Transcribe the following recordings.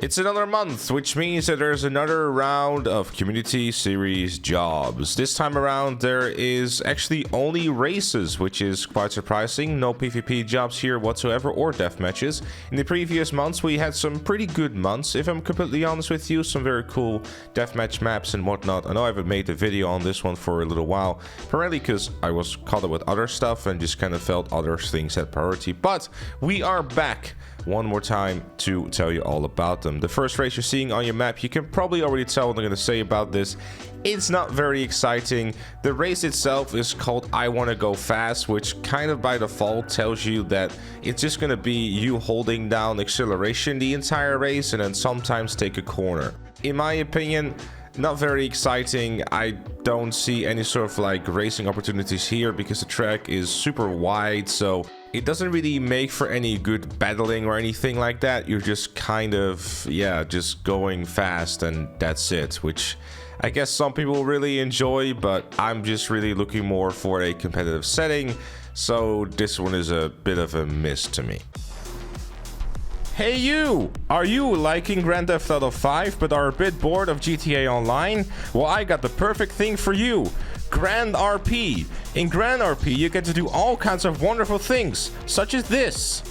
It's another month, which means that there's another round of community series jobs. This time around, there is actually only races, which is quite surprising. No PvP jobs here whatsoever or death matches. In the previous months, we had some pretty good months, if I'm completely honest with you. Some very cool deathmatch maps and whatnot. I know I haven't made a video on this one for a little while, primarily because I was caught up with other stuff and just kind of felt other things had priority. But we are back one more time to tell you all about them. The first race you're seeing on your map, you can probably already tell what I'm going to say about this. It's not very exciting. The race itself is called I Wanna Go Fast, which kind of by default tells you that it's just going to be you holding down acceleration the entire race and then sometimes take a corner. In my opinion, not very exciting. I don't see any sort of like racing opportunities here because the track is super wide, so it doesn't really make for any good battling or anything like that. You're just kind of, yeah, just going fast and that's it, which I guess some people really enjoy, but I'm just really looking more for a competitive setting, so this one is a bit of a miss to me. Hey you! Are you liking Grand Theft Auto 5 but are a bit bored of GTA Online? Well, I got the perfect thing for you. Grand RP. In Grand RP, you get to do all kinds of wonderful things, such as this.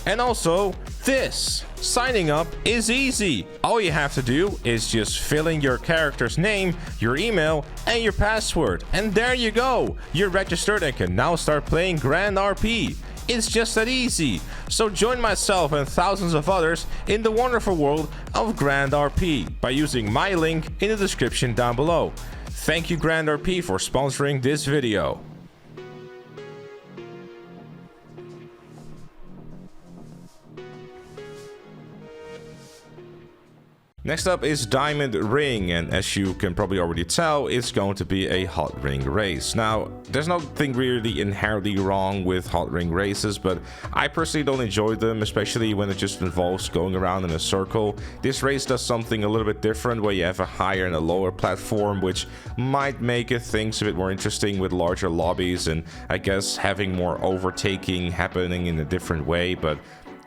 And also, this. Signing up is easy. All you have to do is just fill in your character's name, your email, and your password. And there you go. You're registered and can now start playing Grand RP. It's just that easy. So join myself and thousands of others in the wonderful world of Grand RP by using my link in the description down below. Thank you Grand RP for sponsoring this video. Next up is Diamond Ring, and as you can probably already tell, it's going to be a hot ring race. Now, there's nothing really inherently wrong with hot ring races, but I personally don't enjoy them, especially when it just involves going around in a circle. This race does something a little bit different, where you have a higher and a lower platform, which might make things a bit more interesting with larger lobbies, and I guess having more overtaking happening in a different way, but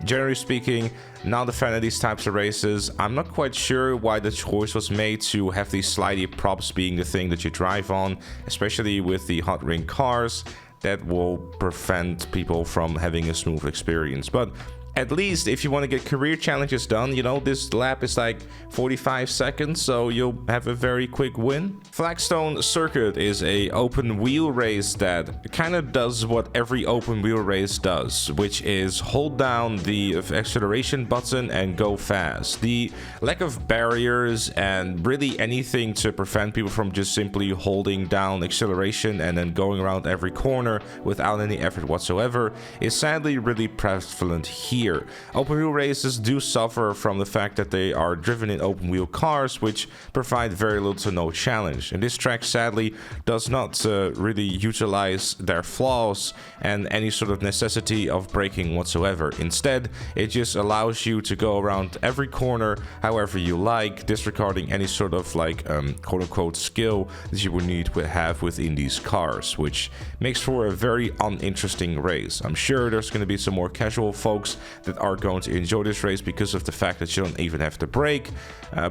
generally speaking, not a fan of these types of races. I'm not quite sure why the choice was made to have these slidey props being the thing that you drive on, especially with the hot ring cars. That will prevent people from having a smooth experience. But at least if you want to get career challenges done, you know, this lap is like 45 seconds, so you'll have a very quick win. Flagstone Circuit is a open wheel race that kind of does what every open wheel race does, which is hold down the acceleration button and go fast. The lack of barriers and really anything to prevent people from just simply holding down acceleration and then going around every corner without any effort whatsoever is sadly really prevalent here. Open wheel races do suffer from the fact that they are driven in open wheel cars, which provide very little to no challenge. And this track sadly does not really utilize their flaws and any sort of necessity of braking whatsoever. Instead, it just allows you to go around every corner however you like, disregarding any sort of like quote-unquote skill that you would need to have within these cars, which makes for a very uninteresting race. I'm sure there's going to be some more casual folks that are going to enjoy this race because of the fact that you don't even have to brake,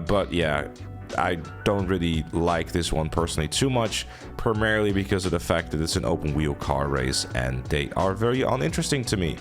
but yeah, I don't really like this one personally too much, primarily because of the fact that it's an open wheel car race and they are very uninteresting to me.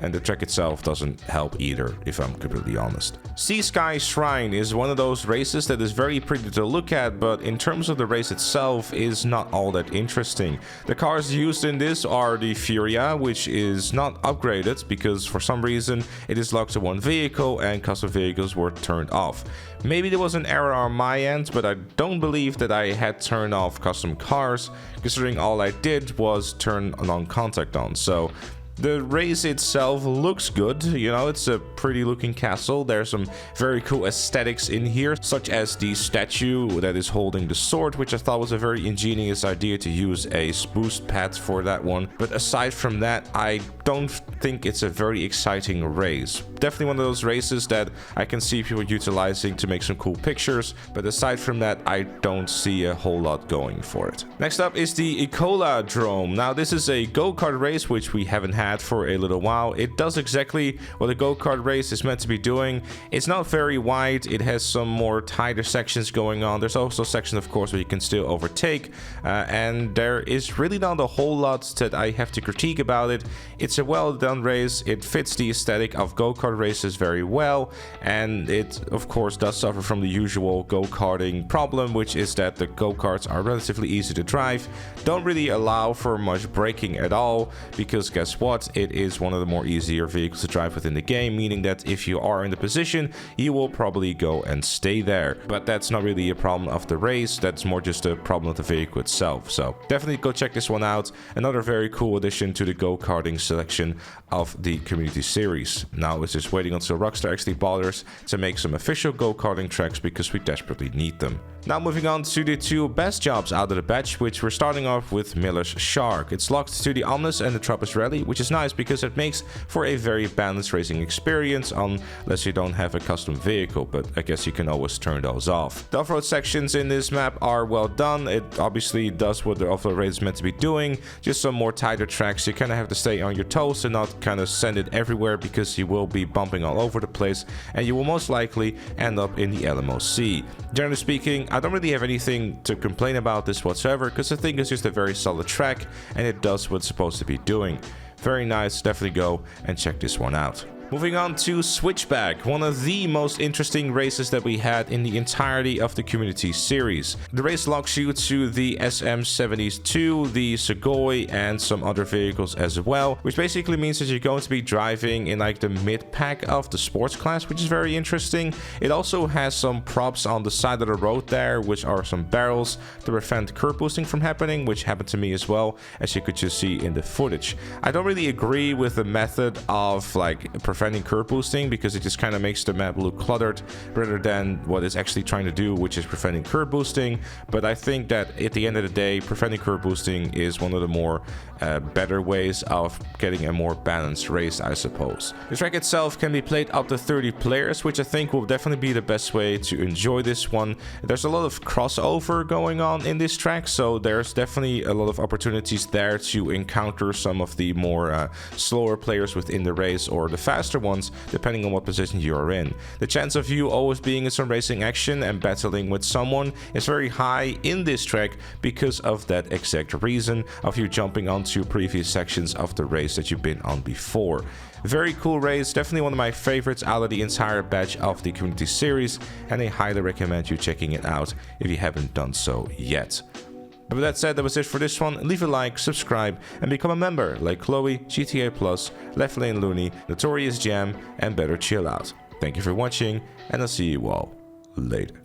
And the track itself doesn't help either, if I'm completely honest. Sea Sky Shrine is one of those races that is very pretty to look at, but in terms of the race itself is not all that interesting. The cars used in this are the Furia, which is not upgraded because for some reason it is locked to one vehicle and custom vehicles were turned off. Maybe there was an error on my end, but I don't believe that I had turned off custom cars, considering all I did was turn non-contact on. So the race itself looks good, you know, it's a pretty looking castle. There's some very cool aesthetics in here, such as the statue that is holding the sword, which I thought was a very ingenious idea to use a boost pad for that one. But aside from that, I don't think it's a very exciting race. Definitely one of those races that I can see people utilizing to make some cool pictures, but aside from that, I don't see a whole lot going for it. Next up is the Ecola Drome. Now this is a go-kart race, which we haven't had had for a little while. It does exactly what a go-kart race is meant to be doing. It's not very wide. It has some more tighter sections going on. There's also sections, of course, where you can still overtake, and there is really not a whole lot that I have to critique about it. It's a well done race. It fits the aesthetic of go-kart races very well, and it of course does suffer from the usual go-karting problem, which is that the go-karts are relatively easy to drive, don't really allow for much braking at all, because guess what, it is one of the more easier vehicles to drive within the game, meaning that if you are in the position, you will probably go and stay there. But that's not really a problem of the race, that's more just a problem of the vehicle itself. So definitely go check this one out. Another very cool addition to the go-karting selection of the community series. Now it's just waiting until Rockstar actually bothers to make some official go-karting tracks, because we desperately need them. Now moving on to the two best jobs out of the batch, which we're starting off with Miller's Shark. It's locked to the Omnis and the Trappist Rally, which is nice because it makes for a very balanced racing experience unless you don't have a custom vehicle, but I guess you can always turn those off. The off-road sections in this map are well done. It obviously does what the off-road race is meant to be doing, just some more tighter tracks. You kind of have to stay on your toes and not kind of send it everywhere, because you will be bumping all over the place and you will most likely end up in the LMOC. Generally speaking, I don't really have anything to complain about this whatsoever, because I think it's just a very solid track and it does what it's supposed to be doing. Very nice, definitely go and check this one out. Moving on to Switchback, one of the most interesting races that we had in the entirety of the community series. The race locks you to the SM72, the Sugoi, and some other vehicles as well, which basically means that you're going to be driving in like the mid-pack of the sports class, which is very interesting. It also has some props on the side of the road there, which are some barrels to prevent curb boosting from happening, which happened to me as well, as you could just see in the footage. I don't really agree with the method of like preventing curb boosting, because it just kind of makes the map look cluttered rather than what it's actually trying to do, which is preventing curb boosting. But I think that at the end of the day, preventing curb boosting is one of the more better ways of getting a more balanced race, I suppose. The track itself can be played up to 30 players, which I think will definitely be the best way to enjoy this one. There's a lot of crossover going on in this track, so there's definitely a lot of opportunities there to encounter some of the more slower players within the race, or the faster ones, depending on what position you are in. The chance of you always being in some racing action and battling with someone is very high in this track, because of that exact reason of you jumping onto previous sections of the race that you've been on before. Very cool race, definitely one of my favorites out of the entire batch of the community series, and I highly recommend you checking it out if you haven't done so yet. But with that said, that was it for this one. Leave a like, subscribe, and become a member like Chloe, GTA Plus, Left Lane Looney, Notorious Jam, and Better Chill Out. Thank you for watching, and I'll see you all later.